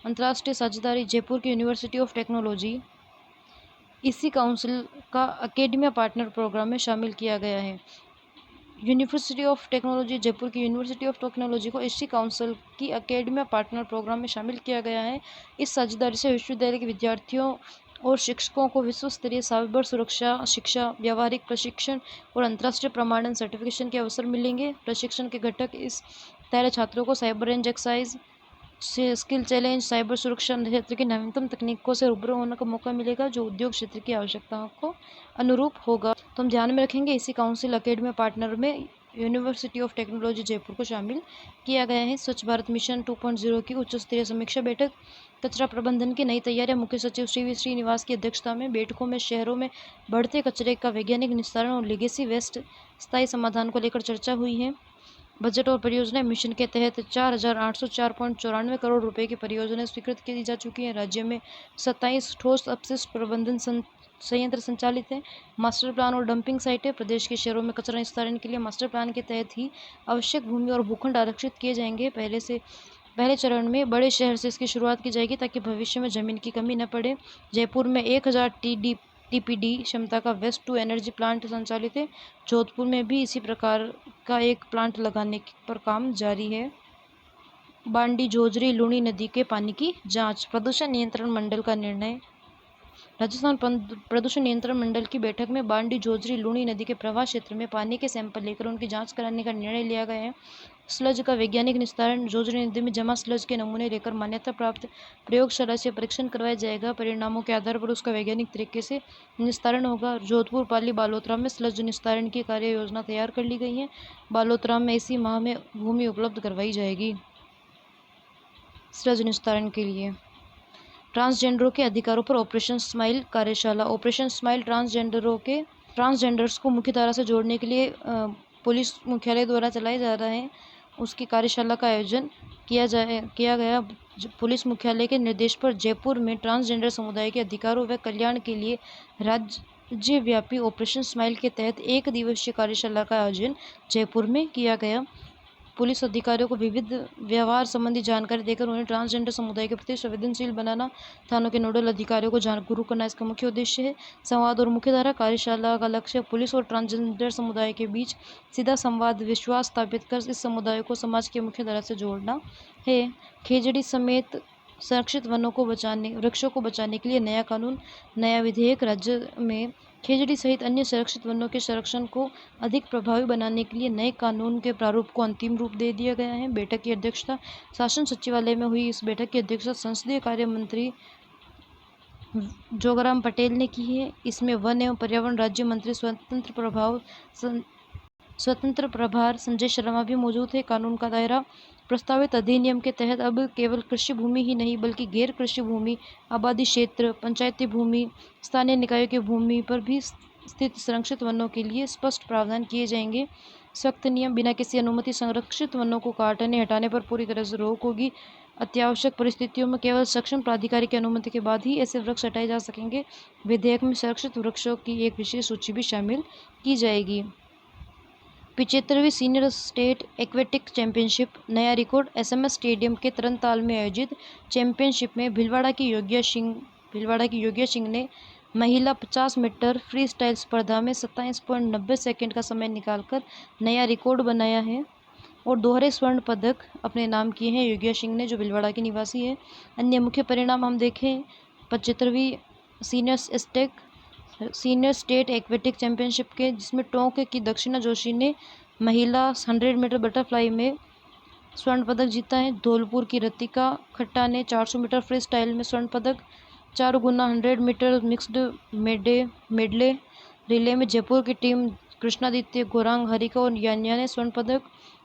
अंतर्राष्ट्रीय साझेदारी। जयपुर की यूनिवर्सिटी ऑफ टेक्नोलॉजी इसी काउंसिल का एकेडमिया पार्टनर प्रोग्राम में शामिल किया गया है। University of technology. जयपुर की यूनिवर्सिटी ऑफ टेक्नोलॉजी को इसी काउंसिल की एकेडमिया पार्टनर प्रोग्राम में शामिल किया गया है। इस साझेदारी से विश्वविद्यालय के विद्यार्थियों और शिक्षकों को विश्व स्तरीय साइबर सुरक्षा शिक्षा, व्यावहारिक प्रशिक्षण और अंतर्राष्ट्रीय प्रमाणन सर्टिफिकेशन के अवसर मिलेंगे। प्रशिक्षण के घटक। इस तरह छात्रों को cyber range exercise, skill challenge, cyber सुरक्षा क्षेत्र की नवीनतम तकनीकों से रूबरू होने का मौका मिलेगा, जो उद्योग क्षेत्र की आवश्यकताओं को अनुरूप होगा। तो हम ध्यान में रखेंगे, इसी काउंसिल एकेडमी पार्टनर में यूनिवर्सिटी ऑफ टेक्नोलॉजी जयपुर को शामिल किया गया है। स्वच्छ भारत मिशन 2.0 की उच्च स्तरीय समीक्षा बैठक। कचरा प्रबंधन की नई तैयारियां। मुख्य सचिव श्रीनिवास की अध्यक्षता में बैठकों में शहरों में बढ़ते कचरे का वैज्ञानिक निस्तारण और लेगेसी वेस्ट स्थायी समाधान को लेकर चर्चा हुई है। बजट और परियोजना मिशन के तहत 4,804.94 करोड़ रुपए की परियोजनाएं स्वीकृत की जा चुकी हैं। राज्य में 27 ठोस अपशिष्ट प्रबंधन संयंत्र संचालित है। मास्टर प्लान और डंपिंग साइट है। प्रदेश के शहरों में कचरा निस्तारण के लिए मास्टर प्लान के तहत ही आवश्यक भूमि और भूखंड आरक्षित किए जाएंगे। पहले चरण में बड़े शहर से इसकी शुरुआत की जाएगी ताकि भविष्य में जमीन की कमी न पड़े। जयपुर में 1000 टीपीडी क्षमता का वेस्ट टू एनर्जी प्लांट संचालित है। जोधपुर में भी इसी प्रकार का एक प्लांट लगाने पर काम जारी है। बांडी जोजरी लूणी नदी के पानी की जांच। प्रदूषण नियंत्रण मंडल का निर्णय। राजस्थान प्रदूषण नियंत्रण मंडल की बैठक में बांडी जोजरी लूणी नदी के प्रवाह क्षेत्र में पानी के सैंपल लेकर उनकी जांच कराने का निर्णय लिया गया है। स्लज का वैज्ञानिक निस्तारण। जोजरी नदी में जमा स्लज के नमूने लेकर मान्यता प्राप्त प्रयोगशाला से परीक्षण करवाया जाएगा। परिणामों के आधार पर उसका वैज्ञानिक तरीके से निस्तारण होगा। जोधपुर, पाली, बालोतरा में स्लज निस्तारण की कार्य योजना तैयार कर ली गई है। बालोतरा में इसी माह में भूमि उपलब्ध करवाई जाएगी स्लज निस्तारण के लिए। ट्रांसजेंडरों के अधिकारों पर ऑपरेशन स्माइल कार्यशाला। ऑपरेशन स्माइल ट्रांसजेंडर्स को मुख्यधारा से जोड़ने के लिए पुलिस मुख्यालय द्वारा चलाया जा रहा है। उसकी कार्यशाला का आयोजन किया गया। पुलिस मुख्यालय के निर्देश पर जयपुर में ट्रांसजेंडर समुदाय के अधिकारों व कल्याण के लिए राज्यव्यापी ऑपरेशन स्माइल के तहत 1 दिवसीय कार्यशाला का आयोजन जयपुर में किया गया। पुलिस अधिकारियों को विविध व्यवहार संबंधी जानकारी देकर उन्हें ट्रांसजेंडर समुदाय के प्रति संवेदनशील बनाना, थानों के नोडल अधिकारियों को जागरूक करना इसका मुख्य उद्देश्य है। संवाद और मुख्यधारा कार्यशाला का लक्ष्य पुलिस और ट्रांसजेंडर समुदाय के बीच सीधा संवाद, विश्वास स्थापित कर इस समुदाय को समाज की मुख्यधारा से जोड़ना है। खेजड़ी समेत संरक्षित वृक्षों को बचाने के लिए नया कानून, नया विधेयक। राज्य में खेजड़ी सहित अन्य संरक्षित वनों के संरक्षण को अधिक प्रभावी बनाने के लिए नए कानून के प्रारूप को अंतिम रूप दे दिया गया है। बैठक की अध्यक्षता शासन सचिवालय में हुई। इस बैठक की अध्यक्षता संसदीय कार्य मंत्री जोगाराम पटेल ने की है। इसमें वन एवं पर्यावरण राज्य मंत्री स्वतंत्र प्रभार संजय शर्मा भी मौजूद है। कानून का दायरा प्रस्तावित अधिनियम के तहत अब केवल कृषि भूमि ही नहीं बल्कि गैर कृषि भूमि, आबादी क्षेत्र, पंचायती भूमि, स्थानीय निकायों की भूमि पर भी स्थित संरक्षित वनों के लिए स्पष्ट प्रावधान किए जाएंगे। सख्त नियम। बिना किसी अनुमति संरक्षित वनों को काटने हटाने पर पूरी तरह से रोक होगी। अत्यावश्यक परिस्थितियों में केवल सक्षम प्राधिकारी की अनुमति के बाद ही ऐसे वृक्ष हटाए जा सकेंगे। विधेयक में संरक्षित वृक्षों की एक विशेष सूची भी शामिल की जाएगी। 75वीं सीनियर स्टेट एक्वेटिक चैंपियनशिप। नया रिकॉर्ड। SMS स्टेडियम के तरनताल में आयोजित चैंपियनशिप में भिलवाड़ा की योग्या सिंह ने महिला 50 मीटर फ्री स्टाइल स्पर्धा में 27.90 सेकंड का समय निकालकर नया रिकॉर्ड बनाया है और दोहरे स्वर्ण पदक अपने नाम किए हैं योग्या सिंह ने, जो भिलवाड़ा की निवासी है। अन्य मुख्य परिणाम हम देखें 75वीं सीनियर स्टेट एक्वेटिक चैंपियनशिप के, जिसमें टोंक की दक्षिणा जोशी ने महिला 100 मीटर बटरफ्लाई में स्वर्ण पदक जीता है। धौलपुर की रतिका खट्टा ने 400 मीटर फ्री स्टाइल में स्वर्ण पदक। 4 गुना 100 मीटर मिक्स्ड मेडले रिले में जयपुर की टीम कृष्णादित्य, गौरांग, हरिका और यान्या ने स्वर्ण पदक।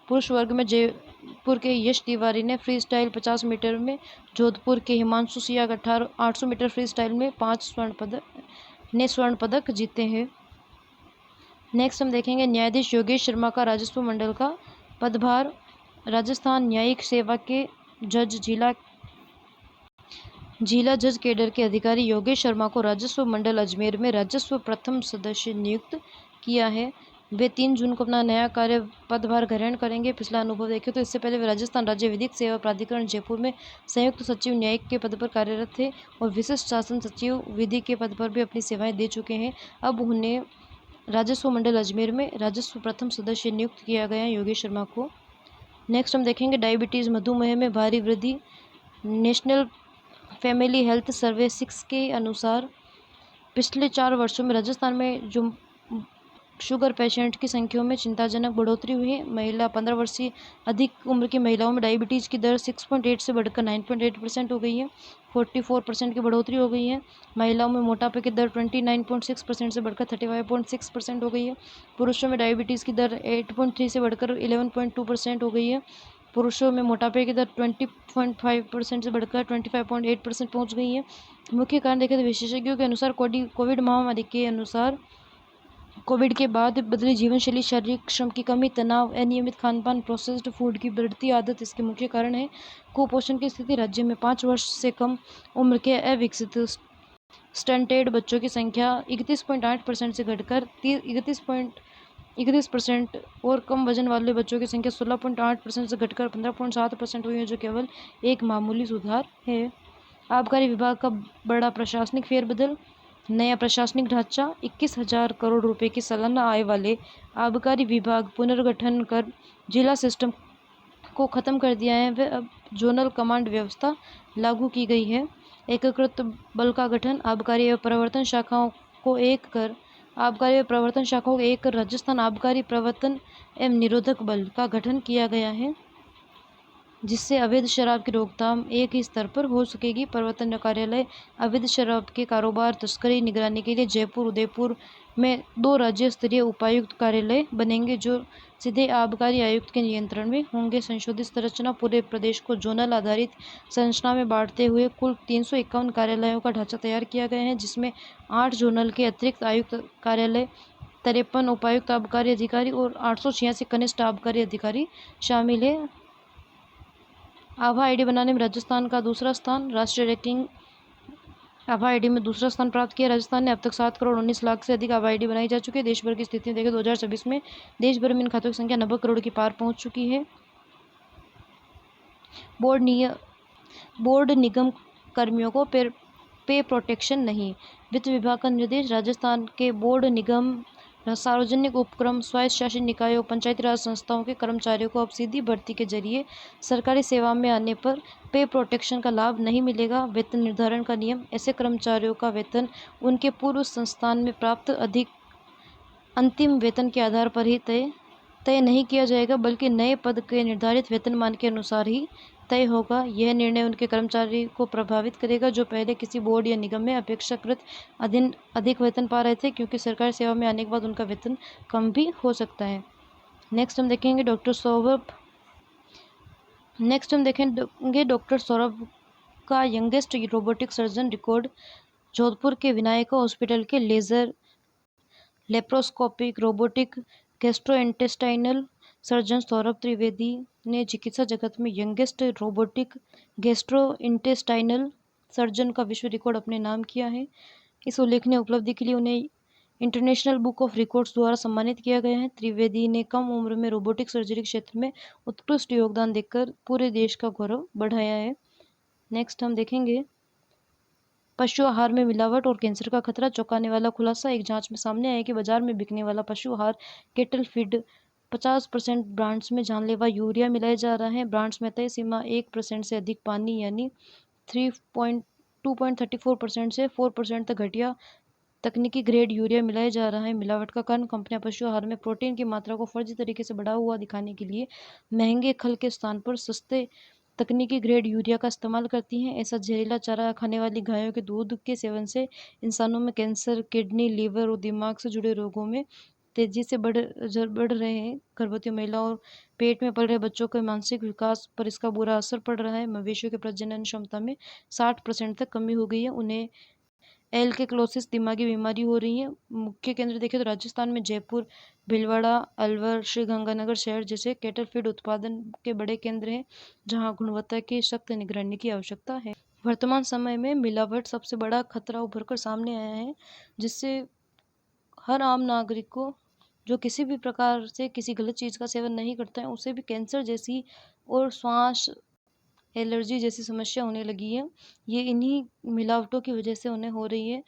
पुरुष वर्ग में जयपुर के यश तिवारी ने फ्री स्टाइल 50 मीटर में, जोधपुर के Himanshu Siyag 800 metre freestyle में 5 स्वर्ण पदक जीते हैं। नेक्स्ट हम देखेंगे न्यायाधीश योगेश शर्मा का राजस्व मंडल का पदभार। राजस्थान न्यायिक सेवा के जज जिला जज कैडर के अधिकारी योगेश शर्मा को राजस्व मंडल अजमेर में राजस्व प्रथम सदस्य नियुक्त किया है। वे 3 जून को अपना नया पदभार ग्रहण करेंगे। पिछला अनुभव देखें तो इससे पहले वे राजस्थान राज्य विधिक सेवा प्राधिकरण जयपुर में संयुक्त सचिव न्यायिक के पद पर कार्यरत थे और विशिष्ट शासन सचिव विधि के पद पर भी अपनी सेवाएं दे चुके हैं। अब उन्हें राजस्व मंडल अजमेर में राजस्व प्रथम सदस्य नियुक्त किया गया है योगेश शर्मा को। नेक्स्ट हम देखेंगे डायबिटीज़, मधुमेह में भारी वृद्धि। नेशनल फैमिली हेल्थ सर्वे 6 के अनुसार पिछले 4 वर्षों में राजस्थान में जो शुगर पेशेंट की संख्या में चिंताजनक बढ़ोतरी हुई है। महिला 15 वर्ष से अधिक उम्र की महिलाओं में डायबिटीज़ की दर 6.8 से बढ़कर 9.8% हो गई है। 44% की बढ़ोतरी हो गई है। महिलाओं में मोटापे की दर 29.6% से बढ़कर 35.6% हो गई है। पुरुषों में डायबिटीज़ की दर 8.3 से बढ़कर 11.2% हो गई है। पुरुषों में मोटापे की दर 20.5% से बढ़कर 25.8% पहुँच गई है। मुख्य कारण देखें तो विशेषज्ञों के अनुसार कोविड महामारी के अनुसार कोविड के बाद बदली जीवनशैली, शारीरिक श्रम की कमी, तनाव, अनियमित खानपान, प्रोसेस्ड फूड की बढ़ती आदत इसके मुख्य कारण है। कुपोषण की स्थिति। राज्य में 5 वर्ष से कम उम्र के अविकसित स्टंटेड बच्चों की संख्या 31.8% से घटकर 31% और कम वजन वाले बच्चों की संख्या 16.8% से घटकर 15.7% हुई है, जो केवल एक मामूली सुधार है। आबकारी विभाग का बड़ा प्रशासनिक फेरबदल। नया प्रशासनिक ढांचा। 21,000 करोड़ रुपए की सालाना आय वाले आबकारी विभाग पुनर्गठन कर जिला सिस्टम को ख़त्म कर दिया है। वे अब जोनल कमांड व्यवस्था लागू की गई है। एकीकृत बल का गठन। आबकारी एवं प्रवर्तन शाखाओं को एक कर राजस्थान आबकारी प्रवर्तन एवं निरोधक बल का गठन किया गया है, जिससे अवैध शराब की रोकथाम एक ही स्तर पर हो सकेगी। प्रवर्तन कार्यालय। अवैध शराब के कारोबार तस्करी निगरानी के लिए जयपुर उदयपुर में 2 राज्य स्तरीय उपायुक्त कार्यालय बनेंगे, जो सीधे आबकारी आयुक्त के नियंत्रण में होंगे। संशोधित संरचना। पूरे प्रदेश को जोनल आधारित संरचना में बांटते हुए कुल 351 कार्यालयों का ढांचा तैयार किया गया है, जिसमें 8 जोनल के अतिरिक्त आयुक्त कार्यालय, 53 उपायुक्त आबकारी अधिकारी और 886 कनिष्ठ आबकारी अधिकारी शामिल है। आभा आईडी बनाने में राजस्थान का दूसरा स्थान। राष्ट्रीय रैंकिंग। आभा आईडी में दूसरा स्थान प्राप्त किया राजस्थान ने। अब तक 7 करोड़ 19 लाख से अधिक आभा आईडी बनाई जा चुकी है। देश भर की स्थिति देखें 2026 में देश भर में इन खातों की संख्या 90 करोड़ की पार पहुंच चुकी है। बोर्ड निगम कर्मियों को पे प्रोटेक्शन नहीं। वित्त विभाग का निर्देश। राजस्थान के बोर्ड निगम, सार्वजनिक उपक्रम, स्वायत्त निकायों, पंचायती राज संस्थाओं के कर्मचारियों को अब सीधी भर्ती के जरिए सरकारी सेवा में आने पर पे प्रोटेक्शन का लाभ नहीं मिलेगा। वेतन निर्धारण का नियम। ऐसे कर्मचारियों का वेतन उनके पूर्व संस्थान में प्राप्त अंतिम वेतन के आधार पर ही तय नहीं किया जाएगा, बल्कि नए पद के निर्धारित वेतनमान के अनुसार ही तय होगा। यह निर्णय उनके कर्मचारी को प्रभावित करेगा जो पहले किसी बोर्ड या निगम में अपेक्षाकृत अधिक वेतन पा रहे थे, क्योंकि सरकारी सेवा में आने के बाद उनका वेतन कम भी हो सकता है। नेक्स्ट हम देखेंगे डॉक्टर सौरभ का youngest robotic surgeon record. Jodhpur के विनायका हॉस्पिटल के laser laparoscopic robotic gastrointestinal surgeon Saurabh Trivedi ने चिकित्सा जगत में यंगेस्ट रोबोटिक गैस्ट्रोइंटेस्टाइनल सर्जन का विश्व रिकॉर्ड अपने नाम किया है। इस उल्लेखनीय उपलब्धि के लिए उन्हें इंटरनेशनल बुक ऑफ रिकॉर्ड्स द्वारा सम्मानित किया गया है। त्रिवेदी ने कम उम्र में रोबोटिक सर्जरी क्षेत्र में उत्कृष्ट योगदान देकर पूरे देश का गौरव बढ़ाया है। नेक्स्ट हम देखेंगे पशु आहार में मिलावट और कैंसर का खतरा। चौंकाने वाला खुलासा। एक जांच में सामने आया कि बाजार में बिकने वाला पशु आहार केटल फीड 50% ब्रांड्स में जानलेवा यूरिया मिलाया जा रहा है। ब्रांड्स में तय सीमा 1% से अधिक पानी यानी 2.34% से 4% तक घटिया तकनीकी ग्रेड यूरिया मिलाया जा रहा है। मिलावट का कारण कंपनियां पशु आहार में प्रोटीन की मात्रा को फर्जी तरीके से बढ़ा हुआ दिखाने के लिए महंगे खल के स्थान पर सस्ते तकनीकी ग्रेड यूरिया का इस्तेमाल करती हैं। ऐसा जहरीला चारा खाने वाली गायों के दूध के सेवन से इंसानों में कैंसर, किडनी, लीवर और दिमाग से जुड़े रोगों में तेजी से बढ़ रहे हैं। गर्भवती महिलाओं और पेट में पल रहे बच्चों के मानसिक विकास पर इसका बुरा असर पड़ रहा है। मवेशियों के प्रजनन क्षमता में 60% तक कमी हो गई है। उन्हें एल्केक्लोसिस दिमागी बीमारी हो रही है। मुख्य केंद्र देखें तो राजस्थान में जयपुर, भीलवाड़ा, अलवर, श्रीगंगानगर शहर जैसे कैटल फीड उत्पादन के बड़े केंद्र हैं, जहां गुणवत्ता की सख्त निगरानी की आवश्यकता है। वर्तमान समय में मिलावट सबसे बड़ा खतरा उभर कर सामने आया है, जिससे हर आम नागरिक को, जो किसी भी प्रकार से किसी गलत चीज़ का सेवन नहीं करता है, उसे भी कैंसर जैसी और श्वास एलर्जी जैसी समस्या होने लगी है। ये इन्हीं मिलावटों की वजह से उन्हें हो रही है।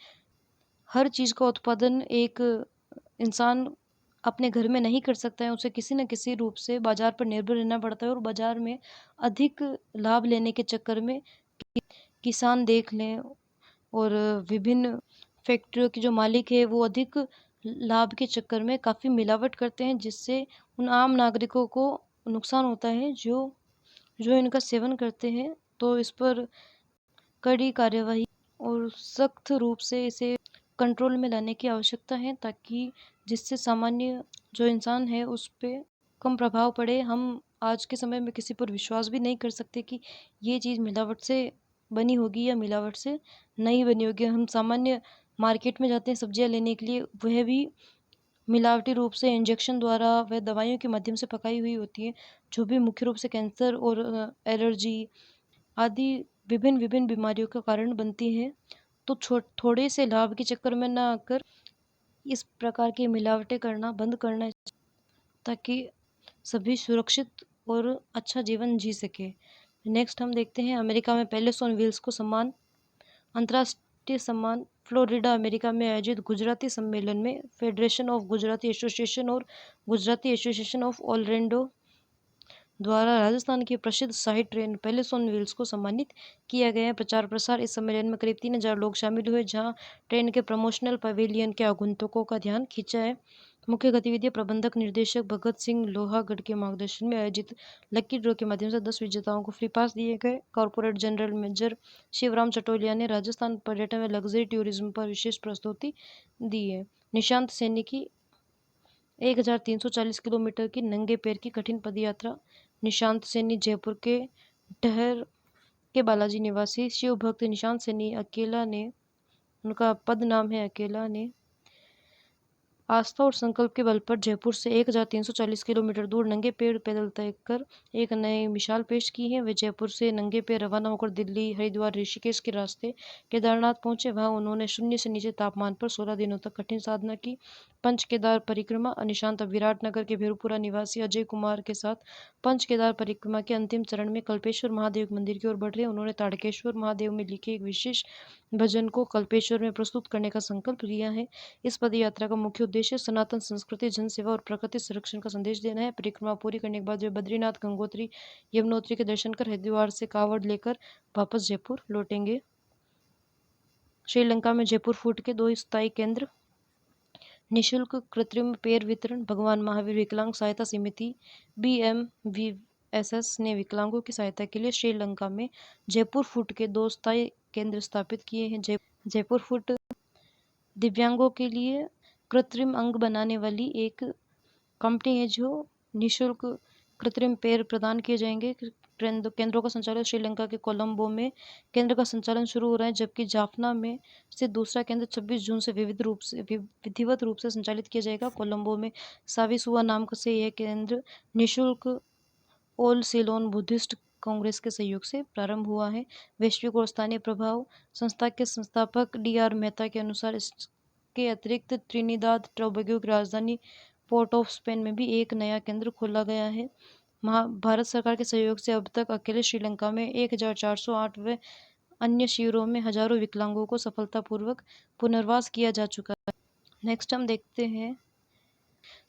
हर चीज़ का उत्पादन एक इंसान अपने घर में नहीं कर सकता है, उसे किसी न किसी रूप से बाजार पर निर्भर रहना पड़ता है, और बाजार में अधिक लाभ लेने के चक्कर में किसान देख लें और विभिन्न फैक्ट्रियों के जो मालिक है वो अधिक लाभ के चक्कर में काफ़ी मिलावट करते हैं, जिससे उन आम नागरिकों को नुकसान होता है जो इनका सेवन करते हैं। तो इस पर कड़ी कार्यवाही और सख्त रूप से इसे कंट्रोल में लाने की आवश्यकता है, ताकि जिससे सामान्य जो इंसान है उस पर कम प्रभाव पड़े। हम आज के समय में किसी पर विश्वास भी नहीं कर सकते कि ये चीज़ मिलावट से बनी होगी या मिलावट से नहीं बनी होगी। हम सामान्य मार्केट में जाते हैं सब्जियां लेने के लिए, वह भी मिलावटी रूप से इंजेक्शन द्वारा व दवाइयों के माध्यम से पकाई हुई होती है, जो भी मुख्य रूप से कैंसर और एलर्जी आदि विभिन्न बीमारियों का कारण बनती है। तो थोड़े से लाभ के चक्कर में ना आकर इस प्रकार की मिलावटें करना बंद करना, ताकि सभी सुरक्षित और अच्छा जीवन जी सके। नेक्स्ट हम देखते हैं अमेरिका में पैलेस ऑन व्हील्स को सम्मान। अंतर्राष्ट्रीय सम्मान फ्लोरिडा अमेरिका में आयोजित गुजराती सम्मेलन में फेडरेशन ऑफ गुजराती एसोसिएशन और गुजराती एसोसिएशन ऑफ ऑलरेंडो द्वारा राजस्थान की प्रसिद्ध शाही ट्रेन पैलेस ऑन व्हील्स को सम्मानित किया गया है। प्रचार प्रसार इस सम्मेलन में करीब 3000 लोग शामिल हुए, जहां ट्रेन के प्रमोशनल पवेलियन के आगंतुकों का ध्यान खींचा है। मुख्य गतिविधि प्रबंधक निर्देशक भगत सिंह लोहागढ़ के मार्गदर्शन में आयोजित लकी ड्रॉ के माध्यम से 10 विजेताओं को फ्री पास दिए गए। कॉर्पोरेट जनरल मैनेजर शिवराम चटोलिया ने राजस्थान पर्यटन व लग्जरी टूरिज्म पर विशेष प्रस्तुति दी है। निशांत सैनी की 1340 किलोमीटर की नंगे पैर की कठिन पदयात्रा। निशांत सैनी जयपुर के डहर के बालाजी निवासी शिव भक्त निशांत सैनी अकेला ने, उनका पद नाम है अकेला ने, आस्था और संकल्प के बल पर जयपुर से 1340 किलोमीटर दूर नंगे पैर पैदल तय कर एक नई मिसाल पेश की है। वे जयपुर से नंगे पैर रवाना होकर दिल्ली, हरिद्वार, ऋषिकेश के रास्ते केदारनाथ पहुंचे। वहां उन्होंने शून्य से नीचे तापमान पर 16 दिनों तक कठिन साधना की। पंच केदार परिक्रमा। निशांत अब विराटनगर के भेरूपुरा निवासी अजय कुमार के साथ पंच केदार परिक्रमा के अंतिम चरण में कल्पेश्वर महादेव मंदिर की ओर बढ़ रहे। उन्होंने ताड़केश्वर महादेव में लिखे एक विशेष भजन को कल्पेश्वर में प्रस्तुत करने का संकल्प लिया है। इस पद यात्रा का मुख्य उद्देश्य सनातन संस्कृति, जनसेवा और प्रकृति संरक्षण का संदेश देना है। परिक्रमा पूरी करने के बाद वे बद्रीनाथ, गंगोत्री, यमुनोत्री के दर्शन कर हरिद्वार से कावड़ लेकर वापस जयपुर लौटेंगे। श्रीलंका में जयपुर फूट के 2 स्थायी केंद्र। निःशुल्क कृत्रिम पैर वितरण। भगवान महावीर विकलांग सहायता समिति BMVSS ने विकलांगों की सहायता के लिए श्रीलंका में जयपुर फूट के 2 स्थायी केंद्र स्थापित किए हैं। जयपुर फूट दिव्यांगों के लिए कृत्रिम अंग बनाने वाली एक कंपनी है, जो निःशुल्क कृत्रिम पैर प्रदान किए जाएंगे। केंद्रों का संचालन श्रीलंका के कोलंबो में केंद्र का संचालन शुरू हो रहा है, जबकि जाफना में स्थित दूसरा केंद्र 26 जून से विधिवत रूप से संचालित किया जाएगा। कोलंबो में साविसुआ नाम से यह केंद्र निःशुल्क ऑल सीलोन बुद्धिस्ट कांग्रेस के सहयोग से प्रारंभ हुआ है। वैश्विक और स्थानीय प्रभाव। संस्था के संस्थापक DR मेहता के अनुसार इसके अतिरिक्त त्रिनिदाद टोबैगो की राजधानी पोर्ट ऑफ स्पेन में भी एक नया केंद्र खोला गया है। भारत सरकार के सहयोग से अब तक अकेले श्रीलंका में 1408 व अन्य शिविरों में हजारों विकलांगों को सफलतापूर्वक पुनर्वास किया जा चुका है। नेक्स्ट हम देखते हैं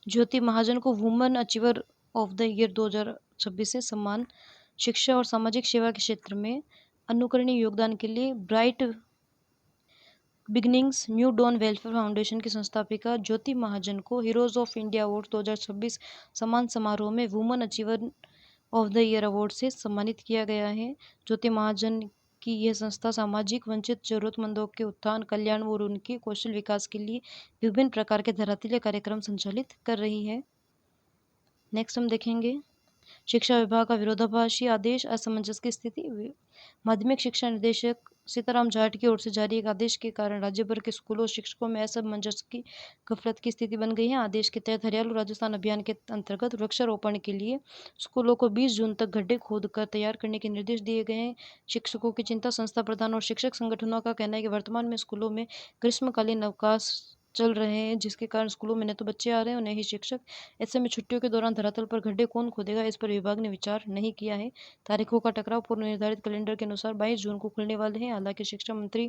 ज्योति महाजन को woman achiever of the year 2026 से सम्मान। शिक्षा और सामाजिक सेवा के क्षेत्र में अनुकरणीय योगदान के लिए bright beginnings new dawn welfare foundation की संस्थापिका ज्योति महाजन को हीरोज ऑफ इंडिया अवार्ड 2026 सम्मान समारोह में woman achiever of the year award से सम्मानित किया गया है। ज्योति महाजन की यह संस्था सामाजिक वंचित जरूरतमंदों के उत्थान, कल्याण और उनके कौशल विकास के लिए विभिन्न प्रकार के धरातलीय कार्यक्रम संचालित कर रही है। नेक्स्ट हम देखेंगे शिक्षा विभाग का विरोधाभासी आदेश, असमंजस की स्थिति। माध्यमिक शिक्षा निदेशक सीताराम जाट की ओर से जारी एक आदेश के कारण राज्य भर के स्कूलों और शिक्षकों में असमंजस की गफलत की स्थिति बन गई है। आदेश के तहत हरियाणा राजस्थान अभियान के अंतर्गत वृक्षारोपण के लिए स्कूलों को 20 जून तक गड्ढे खोद कर तैयार करने के निर्देश दिए गए हैं। शिक्षकों की चिंता। संस्था प्रधान और शिक्षक संगठनों का कहना है कि वर्तमान में स्कूलों में ग्रीष्मकालीन अवकाश चल रहे हैं, जिसके कारण स्कूलों में न तो बच्चे आ रहे हैं और न ही शिक्षक। ऐसे में छुट्टियों के दौरान धरातल पर गड्ढे कौन खोदेगा, इस पर विभाग ने विचार नहीं किया है। तारीखों का टकराव। पूर्व निर्धारित कैलेंडर के अनुसार 22 जून को खुलने वाले हैं। हालांकि शिक्षा मंत्री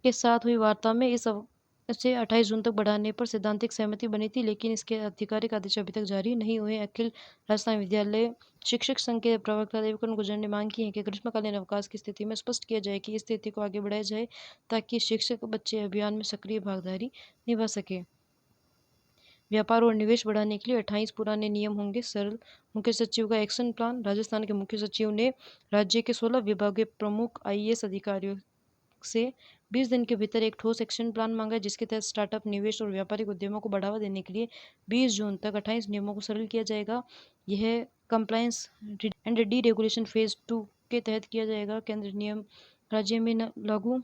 के साथ हुई वार्ता में इसे 28 जून तक बढ़ाने पर सैद्धांतिक सहमति बनी थी, लेकिन इसके आधिकारिक आदेश अभी तक जारी नहीं हुए। अखिल राजस्थान विद्यालय शिक्षक संघ के प्रवक्ता देवकरण गुर्जर ने मांग की है कि ग्रीष्मकालीन अवकाश की स्थिति में स्पष्ट किया जाए कि इस स्थिति को आगे बढ़ाया जाए, ताकि शिक्षक बच्चे अभियान में सक्रिय भागीदारी निभा सके। व्यापार और निवेश बढ़ाने के लिए 28 पुराने नियम होंगे सरल। मुख्य सचिव का एक्शन प्लान। राजस्थान के मुख्य सचिव ने राज्य के 16 विभागीय प्रमुख IAS अधिकारियों से 20 दिन के भीतर एक ठोस एक्शन प्लान मांगा है, जिसके तहत स्टार्टअप, निवेश और व्यापारिक उद्यमों को बढ़ावा देने के लिए 20 जून तक 28 नियमों को सरल किया जाएगा। यह कंप्लायंस एंड डीरेगुलेशन फेज 2 के तहत किया जाएगा। केंद्र नियम राज्य में लागू।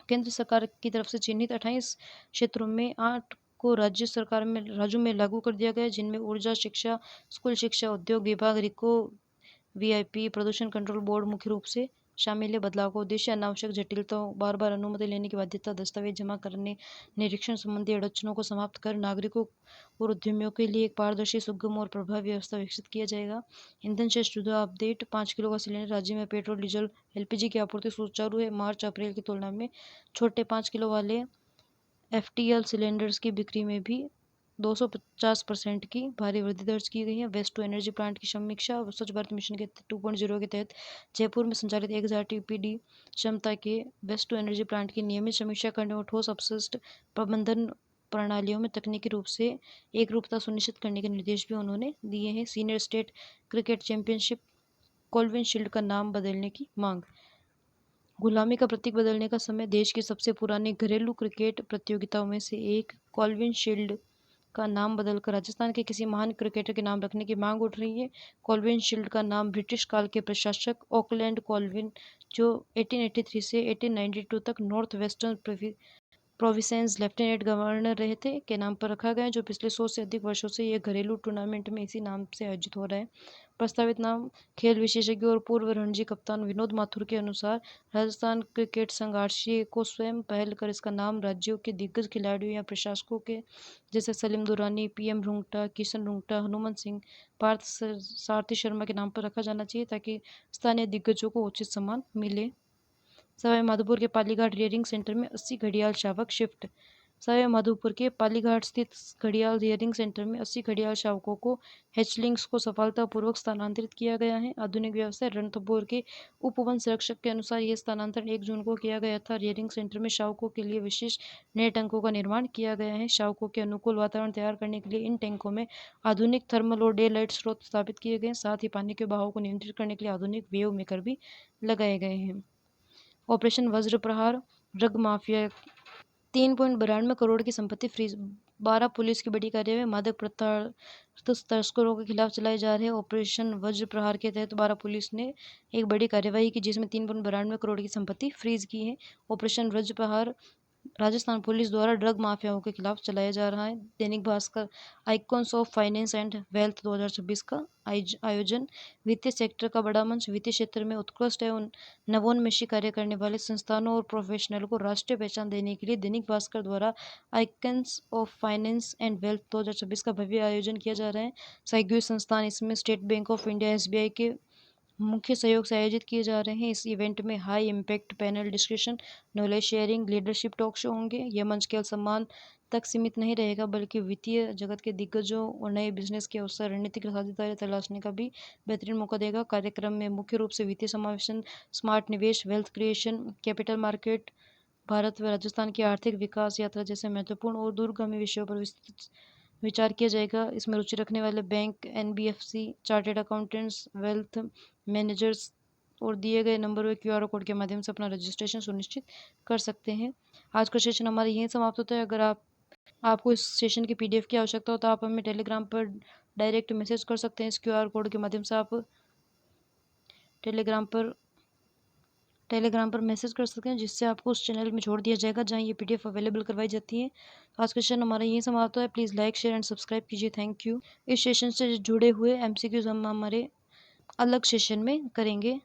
केंद्र सरकार की तरफ से चिन्हित 28 क्षेत्रों में 8 को राज्यों में लागू कर दिया गया, जिनमें ऊर्जा, शिक्षा, स्कूल शिक्षा, उद्योग विभाग, रिको, VIP, प्रदूषण कंट्रोल बोर्ड मुख्य रूप से शामिल है। बदलाव का उद्देश्य अनावश्यक जटिलताओं, बार बार अनुमति लेने की बाध्यता, दस्तावेज जमा करने, निरीक्षण संबंधी अड़चनों को समाप्त कर नागरिकों और उद्यमियों के लिए एक पारदर्शी, सुगम और प्रभावी व्यवस्था विकसित किया जाएगा। ईंधन शेष सुविधा अपडेट। 5 किलो का सिलेंडर। राज्य में पेट्रोल, डीजल, एलपीजी की आपूर्ति सुचारू है। मार्च अप्रैल की तुलना में छोटे 5 किलो वाले एफटीएल सिलेंडर्स की बिक्री में भी 250% की भारी वृद्धि दर्ज की गई है। वेस्ट टू एनर्जी प्लांट की समीक्षा। स्वच्छ भारत मिशन के 2.0 के तहत जयपुर में संचालित 1000 टीपीडी क्षमता के वेस्ट टू एनर्जी प्लांट की नियमित समीक्षा करने और ठोस अपशिष्ट प्रबंधन प्रणालियों में तकनीकी रूप से एकरूपता सुनिश्चित करने के निर्देश भी उन्होंने दिए हैं। Senior state cricket championship Colvin shield का नाम बदलने की मांग। गुलामी का प्रतीक बदलने का समय। देश की सबसे पुरानी घरेलू क्रिकेट प्रतियोगिताओं में से एक कोलविन शील्ड का नाम बदलकर राजस्थान के किसी महान क्रिकेटर के नाम रखने की मांग उठ रही है। कोलविन शील्ड का नाम ब्रिटिश काल के प्रशासक ऑकलैंड कोलविन, जो 1883 से 1892 तक north western provinces lieutenant governor रहे थे, के नाम पर रखा गया है, जो पिछले 100 से अधिक वर्षों से यह घरेलू टूर्नामेंट में इसी नाम से आयोजित हो रहा है। प्रस्तावित नाम खेल विशेषज्ञ और पूर्व रणजी कप्तान विनोद माथुर के अनुसार राजस्थान क्रिकेट संघ आरसीए को स्वयं पहल कर इसका नाम राज्यों के दिग्गज खिलाड़ियों या प्रशासकों के जैसे सलीम दुरानी, पीएम रुंगटा, किशन रुंगटा, हनुमंत सिंह, पार्थ सारथी शर्मा के नाम पर रखा जाना चाहिए, ताकि स्थानीय दिग्गजों को उचित सम्मान मिले। सवाई माधोपुर के पालीघाट रियरिंग सेंटर में 80 घड़ियाल शावक शिफ्ट। सवाई माधोपुर के पालीघाट स्थित घड़ियाल रियरिंग सेंटर में 80 घड़ियाल शावकों को हैचलिंग्स को सफलतापूर्वक स्थानांतरित किया गया है। आधुनिक व्यवसाय। रणथंभौर के उप वन संरक्षक के अनुसार यह स्थानांतरण 1 जून को किया गया था। रियरिंग सेंटर में शावकों के लिए विशेष नए टैंकों का निर्माण किया गया है। शावकों के अनुकूल वातावरण तैयार करने के लिए इन टैंकों में आधुनिक थर्मल और डे लाइट स्रोत स्थापित किए गए। साथ ही पानी के बहाव को नियंत्रित करने के लिए आधुनिक वेव मेकर भी लगाए गए हैं। ऑपरेशन वज्र प्रहार। Drug mafia. 3.92 करोड़ की संपत्ति फ्रीज। 12 पुलिस की बड़ी कार्रवाई। मादक पदार्थ तस्करों के खिलाफ चलाए जा रहे ऑपरेशन वज्र प्रहार के तहत 12 पुलिस ने एक बड़ी कार्यवाही की, जिसमें 3.92 करोड़ की संपत्ति फ्रीज की है। ऑपरेशन वज्र प्रहार राजस्थान पुलिस द्वारा ड्रग माफियाओं के खिलाफ चलाया जा रहा है। Dainik Bhaskar. Icons of finance and wealth 2026 का आयोजन। वित्तीय सेक्टर का बड़ा मंच। वित्तीय क्षेत्र में उत्कृष्ट एवं नवोन्मेषी कार्य करने वाले संस्थानों और प्रोफेशनल को राष्ट्रीय पहचान देने के लिए दैनिक भास्कर द्वारा icons of finance and wealth 2026 का भव्य आयोजन किया जा रहा है। सहयोगी संस्थान इसमें state bank of India, SBI के मुख्य सहयोग से आयोजित किए जा रहे हैं। इस इवेंट में high impact panel discussion, knowledge sharing, leadership talk show होंगे। यह मंच केवल सम्मान तक सीमित नहीं रहेगा, बल्कि वित्तीय जगत के दिग्गजों और नए बिजनेस के अवसर, रणनीतिक साझेदारी तलाशने का भी बेहतरीन मौका देगा। कार्यक्रम में मुख्य रूप से वित्तीय समावेशन, स्मार्ट निवेश, wealth creation, capital market, Bharat व राजस्थान की आर्थिक विकास यात्रा जैसे महत्वपूर्ण और दूरगामी विषयों पर विस्तृत विचार किया जाएगा। इसमें रुचि रखने वाले bank, NBFC, chartered accountants, wealth managers और दिए गए नंबर व क्यूआर कोड के माध्यम से अपना रजिस्ट्रेशन सुनिश्चित कर सकते हैं। आज का सेशन हमारा यहीं समाप्त होता है। अगर आपको इस सेशन की पीडीएफ की आवश्यकता हो तो आप हमें टेलीग्राम पर डायरेक्ट मैसेज कर सकते हैं। इस क्यूआर कोड के माध्यम से आप टेलीग्राम पर मैसेज कर सकते हैं, जिससे आपको उस चैनल में जोड़ दिया जाएगा जहां ये पीडीएफ अवेलेबल करवाई जाती है। आज का सेशन हमारा यहीं समाप्त हुआ है। Please like, share and subscribe कीजिए। Thank you. इस सेशन से जुड़े हुए एमसीक्यूज हम हमारे अलग सेशन में करेंगे।